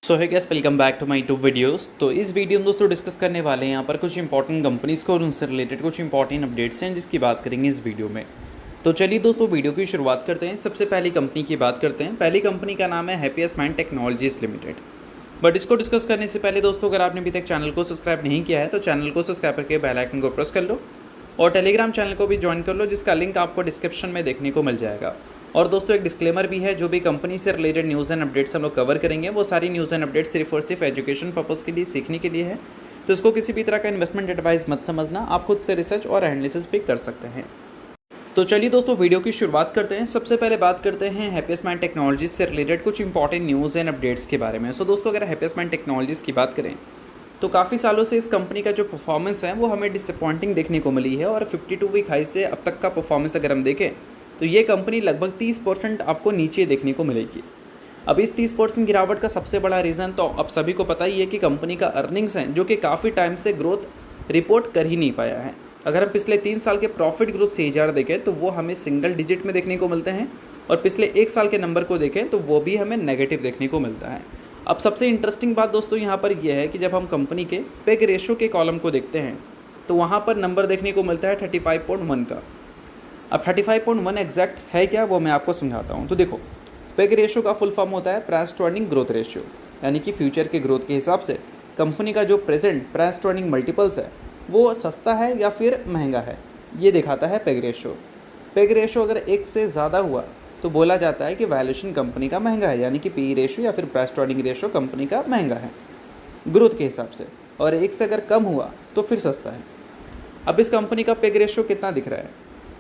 So hi guys, welcome back to my two videos. तो इस video में दोस्तों डिस्कस करने वाले हैं यहाँ पर कुछ इंपॉर्टेंट कंपनीज़ को और उनसे रिलेटेड कुछ इंपॉर्टेंट अपडेट्स हैं जिसकी बात करेंगे इस वीडियो में। तो चलिए दोस्तों वीडियो की शुरुआत करते हैं। सबसे पहली कंपनी की बात करते हैं। पहली कंपनी का नाम है happiest mind technologies limited. But इसको डिस्कस करने से पहले दोस्तों, अगर आपने अभी तक चैनल को सब्सक्राइब नहीं किया है तो चैनल को सब्सक्राइब करके बेल आइकन को प्रेस कर लो और टेलीग्राम चैनल को भी ज्वाइन कर लो, जिसका लिंक आपको डिस्क्रिप्शन में देखने को मिल जाएगा। और दोस्तों एक डिस्क्लेमर भी है, जो भी कंपनी से रिलेटेड न्यूज़ एंड अपडेट्स हम लोग कवर करेंगे वो सारी न्यूज़ एंड अपडेट्स सिर्फ और सिर्फ एजुकेशन पर्पस के लिए, सीखने के लिए है। तो इसको किसी भी तरह का इन्वेस्टमेंट एडवाइस मत समझना, आप खुद से रिसर्च और एनालिसिस भी कर सकते हैं। तो चलिए दोस्तों वीडियो की शुरुआत करते हैं। सबसे पहले बात करते हैं हैप्पीएस्ट माइंड टेक्नोलॉजीज से रिलेटेड कुछ इंपॉर्टेंट न्यूज़ एंड अपडेट्स के बारे में। सो दोस्तों अगर हैप्पीएस्ट माइंड टेक्नोलॉजीज़ की बात करें तो काफ़ी सालों से इस कंपनी का जो परफॉर्मेंस है वो हमें डिसअपॉइंटिंग देखने को मिली है। और 52 वीक हाई से अब तक का परफॉर्मेंस अगर हम देखें तो ये कंपनी लगभग 30% आपको नीचे देखने को मिलेगी। अब इस 30% गिरावट का सबसे बड़ा रीज़न तो अब सभी को पता ही है कि कंपनी का अर्निंग्स हैं, जो कि काफ़ी टाइम से ग्रोथ रिपोर्ट कर ही नहीं पाया है। अगर हम पिछले 3 साल के प्रॉफिट ग्रोथ CAGR देखें तो वो हमें सिंगल डिजिट में देखने को मिलते हैं, और पिछले 1 साल के नंबर को देखें तो वो भी हमें नेगेटिव देखने को मिलता है। अब सबसे इंटरेस्टिंग बात दोस्तों यहाँ पर यह है कि जब हम कंपनी के पेग रेशो के कॉलम को देखते हैं तो वहाँ पर नंबर देखने को मिलता है 35.1 का। अब 35.1 एग्जैक्ट है क्या, वो मैं आपको समझाता हूँ। तो देखो, पेग रेशो का फुल फॉर्म होता है price to earning growth ratio, यानी कि फ्यूचर के ग्रोथ के हिसाब से कंपनी का जो present price to earning multiples है वो सस्ता है या फिर महंगा है, ये दिखाता है पेग रेशो। पेग रेशो अगर 1 से ज़्यादा हुआ तो बोला जाता है कि वैल्यूएशन कंपनी का महंगा है, यानी कि PE रेशो या फिर price to earning ratio company का महंगा है ग्रोथ के हिसाब से। और 1 से अगर कम हुआ तो फिर सस्ता है। अब इस कंपनी का पेग रेशो कितना दिख रहा है?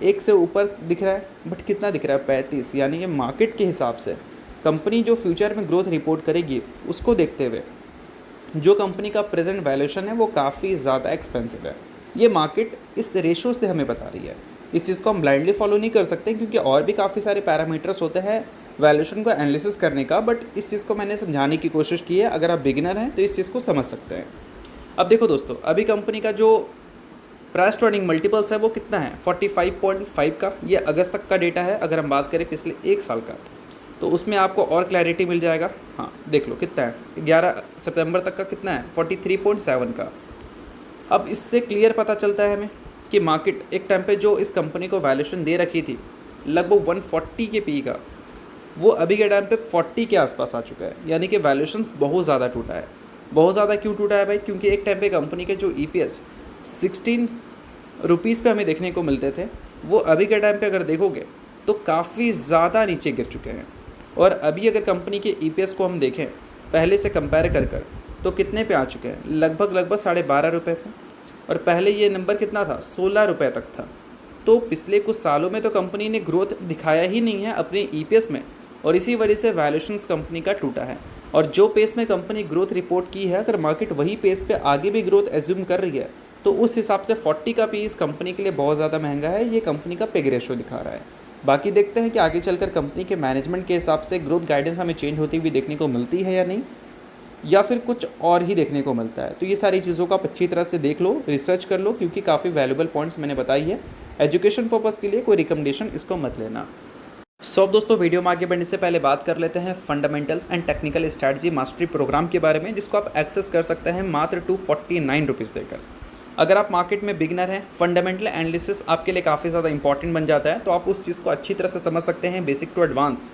1 से ऊपर दिख रहा है, बट कितना दिख रहा है? 35, यानी कि मार्केट के हिसाब से कंपनी जो फ्यूचर में ग्रोथ रिपोर्ट करेगी उसको देखते हुए जो कंपनी का प्रेजेंट वैल्यूएशन है वो काफ़ी ज़्यादा एक्सपेंसिव है। ये मार्केट इस रेशो से हमें बता रही है। इस चीज़ को हम ब्लाइंडली फॉलो नहीं कर सकते, क्योंकि और भी काफ़ी सारे पैरामीटर्स होते हैं वैल्यूएशन को एनालिसिस करने का, बट इस चीज़ को मैंने समझाने की कोशिश की है। अगर आप बिगिनर हैं तो इस चीज़ को समझ सकते हैं। अब देखो दोस्तों, अभी कंपनी का जो प्राइस टू अर्निंग मल्टीपल्स है वो कितना है? 45.5 का। ये अगस्त तक का डेटा है। अगर हम बात करें पिछले 1 साल का तो उसमें आपको और क्लैरिटी मिल जाएगा। हाँ देख लो कितना है, 11 सितंबर तक का कितना है? 43.7 का। अब इससे क्लियर पता चलता है हमें कि मार्केट एक टाइम पे जो इस कंपनी को वैल्यूएशन दे रखी थी लगभग 140 के PE का, वो अभी के टाइम पे 40 के आसपास आ चुका है। यानी कि वैल्यूएशन बहुत ज़्यादा टूटा है। बहुत ज़्यादा क्यों टूटा है भाई? क्योंकि एक टाइम पे कंपनी के जो EPS 16 रुपीज़ पे हमें देखने को मिलते थे, वो अभी के टाइम पे अगर देखोगे तो काफ़ी ज़्यादा नीचे गिर चुके हैं। और अभी अगर कंपनी के EPS को हम देखें पहले से कंपेयर कर तो कितने पे आ चुके हैं? लगभग 12.5 रुपये पे। और पहले ये नंबर कितना था? 16 रुपये तक था। तो पिछले कुछ सालों में तो कंपनी ने ग्रोथ दिखाया ही नहीं है अपने EPS में, और इसी वजह से वैल्यूएशंस कंपनी का टूटा है। और जो पेस में कंपनी ग्रोथ रिपोर्ट की है, अगर मार्केट वही पेस पे आगे भी ग्रोथ एज्यूम कर रही है तो उस हिसाब से 40 का PE इस कंपनी के लिए बहुत ज़्यादा महंगा है। ये कंपनी का पेग रेशो दिखा रहा है। बाकी देखते हैं कि आगे चलकर कंपनी के मैनेजमेंट के हिसाब से ग्रोथ गाइडेंस हमें चेंज होती हुई देखने को मिलती है या नहीं, या फिर कुछ और ही देखने को मिलता है। तो ये सारी चीज़ों को आप अच्छी तरह से देख लो, रिसर्च कर लो, क्योंकि काफ़ी वैल्यूबल पॉइंट्स मैंने बताई है। एजुकेशन पर्पज़ के लिए कोई रिकमेंडेशन इसको मत लेना। सो दोस्तों वीडियो में आगे बढ़ने से पहले बात कर लेते हैं fundamentals and technical strategy mastery program के बारे में, जिसको आप एक्सेस कर सकते हैं मात्र 249 रुपीज़ देकर। अगर आप मार्केट में बिगनर हैं, फंडामेंटल एनालिसिस आपके लिए काफ़ी ज़्यादा इंपॉर्टेंट बन जाता है, तो आप उस चीज़ को अच्छी तरह से समझ सकते हैं बेसिक टू एडवांस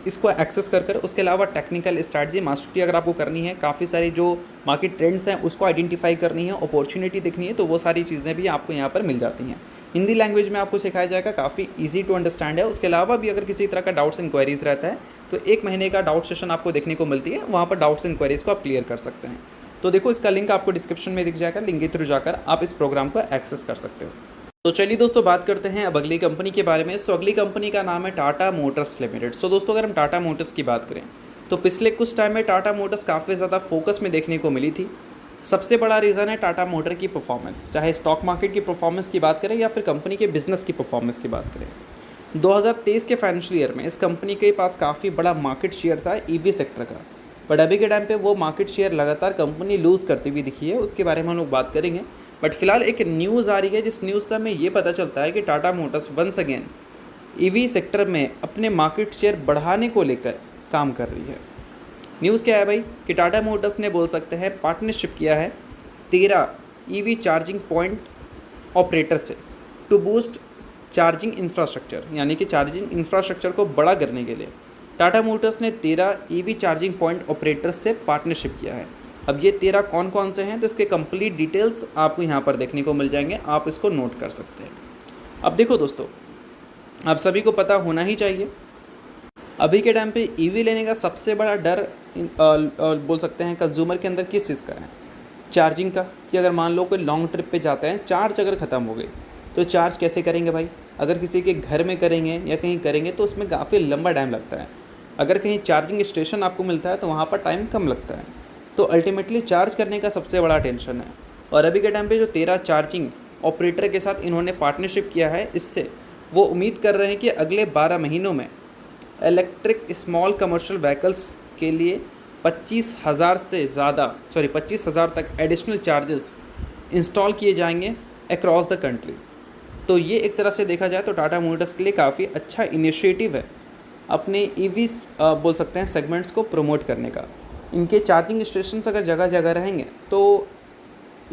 इसको एक्सेस कर। उसके अलावा टेक्निकल स्ट्रैटेजी मास्टरी अगर आपको करनी है, काफ़ी सारी जो मार्केट ट्रेंड्स हैं उसको आइडेंटिफाई करनी है, अपॉर्चुनिटी देखनी है, तो वो सारी चीज़ें भी आपको यहाँ पर मिल जाती हैं। हिंदी लैंग्वेज में आपको सिखाया जाएगा, काफ़ी ईजी टू अंडरस्टैंड है। उसके अलावा भी अगर किसी तरह का डाउट्स इंक्वायरीज़ रहता है तो 1 महीने का डाउट सेशन आपको देखने को मिलती है, वहाँ पर डाउट्स इंक्वायरीज़ को आप क्लियर कर सकते हैं। तो देखो इसका लिंक आपको डिस्क्रिप्शन में दिख जाएगा, लिंक के थ्रू जाकर आप इस प्रोग्राम को एक्सेस कर सकते हो। तो चलिए दोस्तों बात करते हैं अब अगली कंपनी के बारे में। सो अगली कंपनी का नाम है टाटा मोटर्स लिमिटेड। सो दोस्तों अगर हम टाटा मोटर्स की बात करें तो पिछले कुछ टाइम में टाटा मोटर्स काफ़ी ज़्यादा फोकस में देखने को मिली थी। सबसे बड़ा रीज़न है टाटा मोटर की परफॉर्मेंस, चाहे स्टॉक मार्केट की परफॉर्मेंस की बात करें या फिर कंपनी के बिजनेस की परफॉर्मेंस की बात करें। 2023 के फाइनेंशियल ईयर में इस कंपनी के पास काफ़ी बड़ा मार्केट शेयर था EV सेक्टर का, बट अभी के टाइम पे वो मार्केट शेयर लगातार कंपनी लूज़ करती हुई दिखी है। उसके बारे में हम लोग बात करेंगे। बट फिलहाल एक न्यूज़ आ रही है, जिस न्यूज़ से हमें ये पता चलता है कि Tata motors once again EV sector में अपने मार्केट शेयर बढ़ाने को लेकर काम कर रही है। न्यूज़ क्या है भाई कि टाटा मोटर्स ने बोल सकते हैं पार्टनरशिप किया है 13 ईवी चार्जिंग पॉइंट ऑपरेटर से टू बूस्ट चार्जिंग इंफ्रास्ट्रक्चर, यानी कि चार्जिंग इंफ्रास्ट्रक्चर को बड़ा करने के लिए टाटा मोटर्स ने 13 ईवी चार्जिंग पॉइंट ऑपरेटर्स से पार्टनरशिप किया है। अब ये 13 कौन कौन से हैं तो इसके कंप्लीट डिटेल्स आपको यहाँ पर देखने को मिल जाएंगे, आप इसको नोट कर सकते हैं। अब देखो दोस्तों, आप सभी को पता होना ही चाहिए अभी के टाइम पे ईवी लेने का सबसे बड़ा डर बोल सकते हैं कंज्यूमर के अंदर किस चीज़ का है, चार्जिंग का। कि अगर मान लो कोई लॉन्ग ट्रिप पे जाते हैं, चार्ज अगर ख़त्म हो गई तो चार्ज कैसे करेंगे भाई। अगर किसी के घर में करेंगे या कहीं करेंगे तो उसमें काफ़ी लंबा टाइम लगता है। अगर कहीं चार्जिंग स्टेशन आपको मिलता है तो वहाँ पर टाइम कम लगता है। तो अल्टीमेटली चार्ज करने का सबसे बड़ा टेंशन है। और अभी के टाइम पे जो 13 चार्जिंग ऑपरेटर के साथ इन्होंने पार्टनरशिप किया है, इससे वो उम्मीद कर रहे हैं कि अगले 12 महीनों में इलेक्ट्रिक स्मॉल कमर्शियल व्हीकल्स के लिए 25,000 तक एडिशनल चार्जेस इंस्टॉल किए जाएंगे अक्रॉस द कंट्री। तो ये एक तरह से देखा जाए तो टाटा मोटर्स के लिए काफ़ी अच्छा इनिशिएटिव है अपने ईवी बोल सकते हैं सेगमेंट्स को प्रमोट करने का। इनके चार्जिंग स्टेशंस अगर जगह जगह रहेंगे तो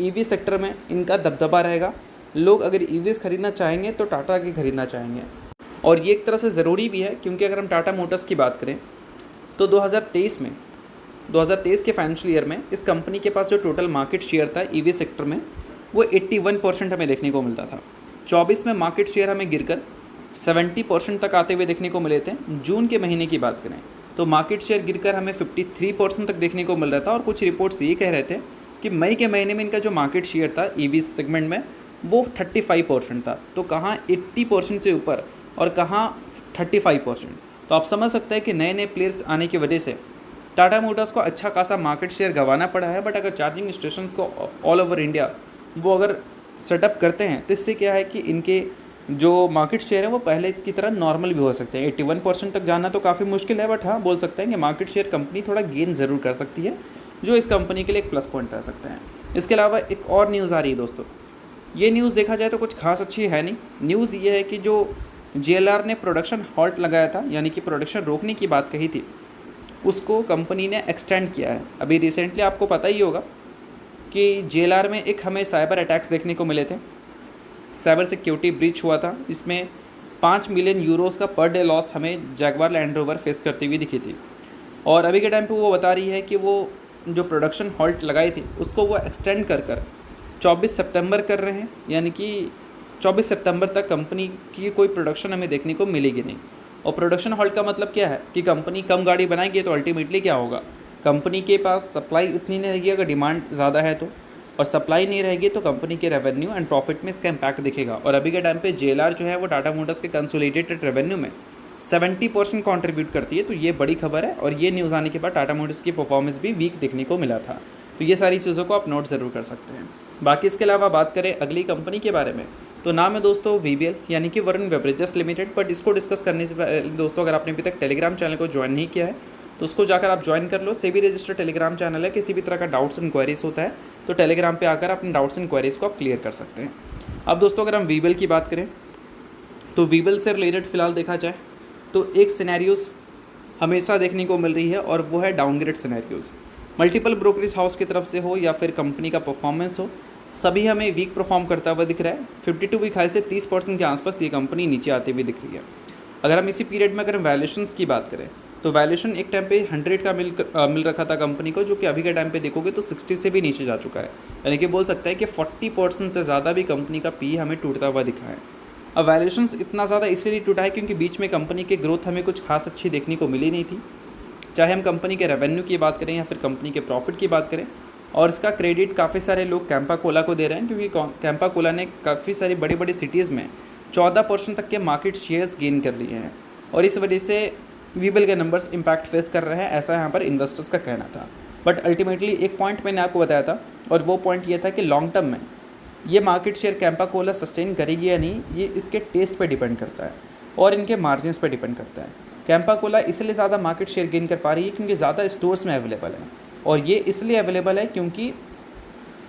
ईवी सेक्टर में इनका दबदबा रहेगा। लोग अगर ईवीज़ खरीदना चाहेंगे तो टाटा की खरीदना चाहेंगे, और ये एक तरह से ज़रूरी भी है क्योंकि अगर हम टाटा मोटर्स की बात करें तो 2023 के फाइनेंशियल ईयर में इस कंपनी के पास जो टोटल मार्केट शेयर था ईवी सेक्टर में वो 81% हमें देखने को मिलता था। 24 में मार्केट शेयर हमें गिरकर 70% तक आते हुए देखने को मिले थे। जून के महीने की बात करें तो मार्केट शेयर गिरकर हमें 53% तक देखने को मिल रहा था, और कुछ रिपोर्ट्स ये कह रहे थे कि मई के महीने में इनका जो मार्केट शेयर था ईवी सेगमेंट में वो 35% था। तो कहाँ 80% से ऊपर और कहाँ 35%। तो आप समझ सकते हैं कि नए नए प्लेयर्स आने की वजह से टाटा मोटर्स को अच्छा खासा मार्केट शेयर गंवाना पड़ा है। बट अगर चार्जिंग स्टेशन को ऑल ओवर इंडिया वो अगर सेटअप करते हैं तो इससे क्या है कि इनके जो मार्केट शेयर है वो पहले की तरह नॉर्मल भी हो सकते हैं। 81% तक जाना तो काफ़ी मुश्किल है, बट हाँ बोल सकते हैं कि मार्केट शेयर कंपनी थोड़ा गेन ज़रूर कर सकती है, जो इस कंपनी के लिए एक प्लस पॉइंट रह सकते हैं। इसके अलावा एक और न्यूज़ आ रही है दोस्तों, ये न्यूज़ देखा जाए तो कुछ खास अच्छी है नहीं। न्यूज़ ये है कि जो JLR ने प्रोडक्शन हॉल्ट लगाया था, यानी कि प्रोडक्शन रोकने की बात कही थी, उसको कंपनी ने एक्सटेंड किया है। अभी रिसेंटली आपको पता ही होगा कि JLR में एक हमें साइबर अटैक्स देखने को मिले थे, साइबर सिक्योरिटी ब्रीच हुआ था। इसमें 5 मिलियन यूरोस का पर डे लॉस हमें जैगवार लैंड रोवर फेस करती हुई दिखी थी। और अभी के टाइम पे वो बता रही है कि वो जो प्रोडक्शन हॉल्ट लगाई थी उसको वो एक्सटेंड कर 24 सितंबर कर रहे हैं, यानी कि 24 सितंबर तक कंपनी की कोई प्रोडक्शन हमें देखने को मिलेगी नहीं। और प्रोडक्शन हॉल्ट का मतलब क्या है कि कंपनी कम गाड़ी बनाएगी तो अल्टीमेटली क्या होगा, कंपनी के पास सप्लाई उतनी नहीं रहेगी अगर डिमांड ज़्यादा है तो, और सप्लाई नहीं रहेगी तो कंपनी के रेवेन्यू एंड प्रॉफिट में इसका इम्पैक्ट दिखेगा। और अभी के टाइम पे JLR जो है वो टाटा मोटर्स के कंसोलिडेटेड रेवेन्यू में 70% कंट्रीब्यूट करती है। तो ये बड़ी खबर है, और ये न्यूज़ आने के बाद टाटा मोटर्स की परफॉर्मेंस भी वीक देखने को मिला था। तो ये सारी चीज़ों को आप नोट ज़रूर कर सकते हैं। बाकी इसके अलावा बात करें अगली कंपनी के बारे में तो नाम है दोस्तों VBL, यानी कि वरुण बेवरेजेस लिमिटेड। बट इसको डिस्कस करने से पहले दोस्तों, अगर आपने अभी तक टेलीग्राम चैनल को ज्वाइन नहीं किया है तो उसको जाकर आप ज्वाइन कर लो। सेबी रजिस्टर्ड टेलीग्राम चैनल है, किसी भी तरह का डाउट्स इंक्वायरीज होता है तो टेलीग्राम पे आकर अपने डाउट्स इंक्वायरीज को आप क्लियर कर सकते हैं। अब दोस्तों अगर हम VBL की बात करें तो VBL से रिलेटेड फ़िलहाल देखा जाए तो एक सिनेरियोज़ हमेशा देखने को मिल रही है, और वो है downgrade scenarios. Multiple brokerage house की तरफ से हो या फिर कंपनी का परफॉर्मेंस हो, सभी हमें वीक परफॉर्म करता हुआ दिख रहा है। 52 वीक हाई से 30% के आसपास ये कंपनी नीचे आती हुई दिख रही है। अगर हम इसी पीरियड में अगर वैल्यूएशंस की बात करें तो वैल्यूएशन एक टाइम पे 100 का मिल रखा था कंपनी को, जो कि अभी के टाइम पे देखोगे तो 60 से भी नीचे जा चुका है। यानी कि बोल सकता है कि 40% से ज़्यादा भी कंपनी का PE हमें टूटता हुआ दिखा है। अब वैल्यूएशंस इतना ज़्यादा इसीलिए टूटा है क्योंकि बीच में कंपनी की ग्रोथ हमें कुछ खास अच्छी देखने को मिली नहीं थी, चाहे हम कंपनी के रेवेन्यू की बात करें या फिर कंपनी के प्रॉफिट की बात करें। और इसका क्रेडिट काफ़ी सारे लोग कैंपा कोला को दे रहे हैं, क्योंकि कैंपा कोला ने काफ़ी सारी बड़ी बड़ी सिटीज़ में 14% तक के मार्केट शेयर्स गेन कर लिए हैं, और इस वजह से VBL के नंबर्स इम्पैक्ट फेस कर रहे हैं, ऐसा यहाँ पर इन्वेस्टर्स का कहना था। बट अल्टीमेटली एक पॉइंट मैंने आपको बताया था, और वो पॉइंट ये था कि लॉन्ग टर्म में ये market share Campa Cola sustain करेगी या नहीं, ये इसके टेस्ट पे डिपेंड करता है और इनके मार्जिन्स पे डिपेंड करता है। कैंपा कोला इसलिए ज़्यादा मार्केट शेयर गेन कर पा रही है क्योंकि ज़्यादा स्टोर्स में अवेलेबल है, और ये इसलिए अवेलेबल है क्योंकि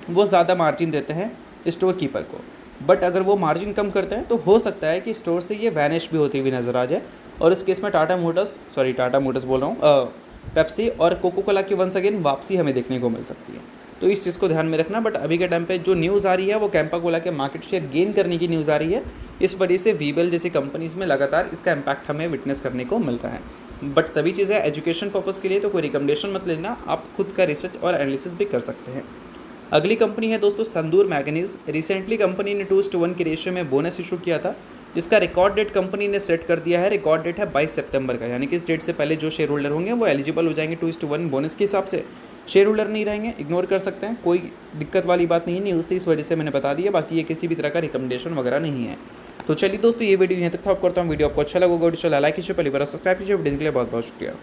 वो ज़्यादा मार्जिन देते हैं स्टोर कीपर को। बट अगर वो मार्जिन कम करते हैं तो हो सकता है कि स्टोर से ये वैनिश भी होती हुई नज़र आ जाए, और इस केस में टाटा मोटर्स बोल रहा हूँ पेप्सी और कोको कोला की वंस अगेन वापसी हमें देखने को मिल सकती है। तो इस चीज़ को ध्यान में रखना। बट अभी के टाइम पे जो न्यूज़ आ रही है वो कैंपा कोला के मार्केट शेयर गेन करने की न्यूज़ आ रही है। इस वजह से वीबेल जैसी कंपनीज़ में लगातार इसका इम्पैक्ट हमें विटनेस करने को मिल रहा है। बट सभी चीज़ें एजुकेशन पर्पज़ के लिए, तो कोई रिकमेंडेशन मत लेना, आप खुद का रिसर्च और एनालिसिस भी कर सकते हैं। अगली कंपनी है दोस्तों संदूर मैग्नीज। रिसेंटली कंपनी ने 2:1 के रेशियो में बोनस इशू किया था, जिसका रिकॉर्ड डेट कंपनी ने सेट कर दिया है। रिकॉर्ड डेट है 22 सितंबर का, यानी कि इस डेट से पहले जो शेयर होल्डर होंगे वो एलिजिबल हो जाएंगे 2:1 बोनस के हिसाब से। शेयर होल्डर नहीं रहेंगे, इग्नोर कर सकते हैं, कोई दिक्कत वाली बात नहीं है, न्यूज़ थी इस वजह से मैंने बता दिया। बाकी ये किसी भी तरह का रिकमेंडेशन वगैरह नहीं है। तो चलिए दोस्तों, ये वीडियो यहाँ तक था। करता हूँ वीडियो आपको अच्छा लगा, वीडियो लाइक कीजिए, पहली बार सब्सक्राइब कीजिए। वीडियो के लिए बहुत बहुत शुक्रिया।